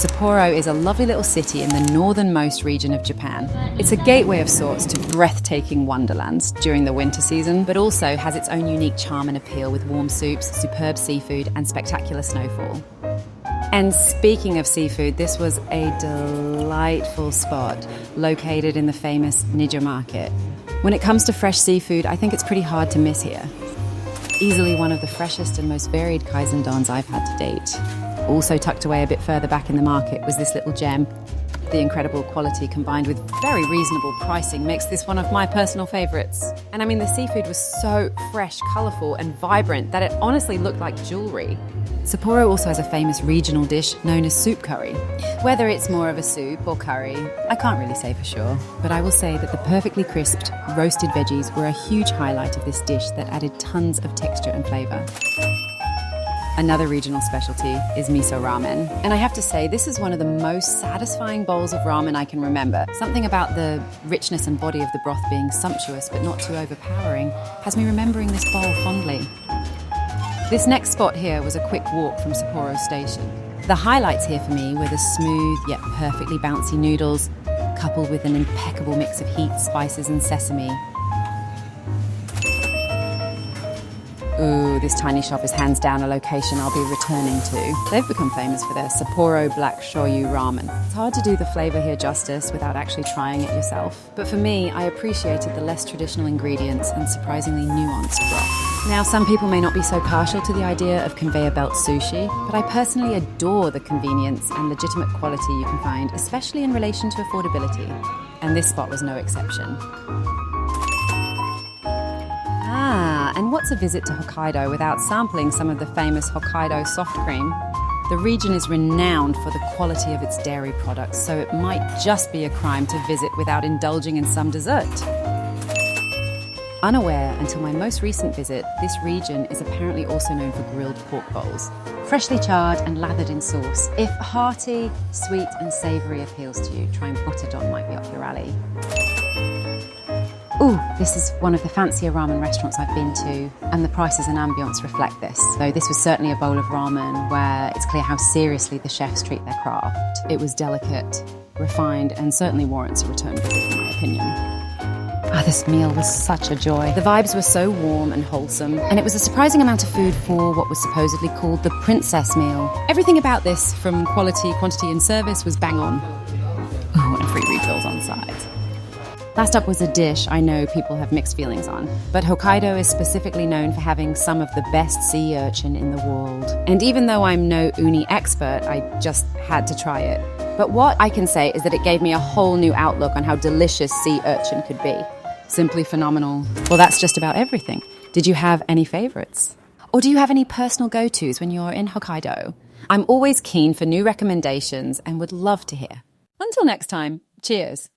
Sapporo is a lovely little city in the northernmost region of Japan. It's a gateway of sorts to breathtaking wonderlands during the winter season, but also has its own unique charm and appeal with warm soups, superb seafood, and spectacular snowfall. And speaking of seafood, this was a delightful spot located in the famous Nijo market. When it comes to fresh seafood, I think it's pretty hard to miss here. Easily one of the freshest and most varied kaisen dons I've had to date. Also tucked away a bit further back in the market was this little gem. The incredible quality combined with very reasonable pricing makes this one of my personal favourites. And I mean, the seafood was so fresh, colourful and vibrant that it honestly looked like jewellery. Sapporo also has a famous regional dish known as soup curry. Whether it's more of a soup or curry, I can't really say for sure, but I will say that the perfectly crisped, roasted veggies were a huge highlight of this dish that added tons of texture and flavour. Another regional specialty is miso ramen. And I have to say, this is one of the most satisfying bowls of ramen I can remember. Something about the richness and body of the broth being sumptuous but not too overpowering has me remembering this bowl fondly. This next spot here was a quick walk from Sapporo Station. The highlights here for me were the smooth yet perfectly bouncy noodles, coupled with an impeccable mix of heat, spices and sesame. Ooh, this tiny shop is hands down a location I'll be returning to. They've become famous for their Sapporo Black shoyu ramen. It's hard to do the flavour here justice without actually trying it yourself. But for me, I appreciated the less traditional ingredients and surprisingly nuanced broth. Now, some people may not be so partial to the idea of conveyor belt sushi, but I personally adore the convenience and legitimate quality you can find, especially in relation to affordability. And this spot was no exception. And what's a visit to Hokkaido without sampling some of the famous Hokkaido soft cream? The region is renowned for the quality of its dairy products, so it might just be a crime to visit without indulging in some dessert. Unaware until my most recent visit, this region is apparently also known for grilled pork bowls. Freshly charred and lathered in sauce. If hearty, sweet and savoury appeals to you, trying butterdon might be up your alley. Ooh, this is one of the fancier ramen restaurants I've been to, and the prices and ambience reflect this. Though this was certainly a bowl of ramen where it's clear how seriously the chefs treat their craft. It was delicate, refined, and certainly warrants a return visit in my opinion. This meal was such a joy. The vibes were so warm and wholesome, and it was a surprising amount of food for what was supposedly called the princess meal. Everything about this, from quality, quantity, and service, was bang on. Ooh, and free refills on side. Last up was a dish I know people have mixed feelings on, but Hokkaido is specifically known for having some of the best sea urchin in the world. And even though I'm no uni expert, I just had to try it. But what I can say is that it gave me a whole new outlook on how delicious sea urchin could be. Simply phenomenal. Well, that's just about everything. Did you have any favourites? Or do you have any personal go-tos when you're in Hokkaido? I'm always keen for new recommendations and would love to hear. Until next time, cheers.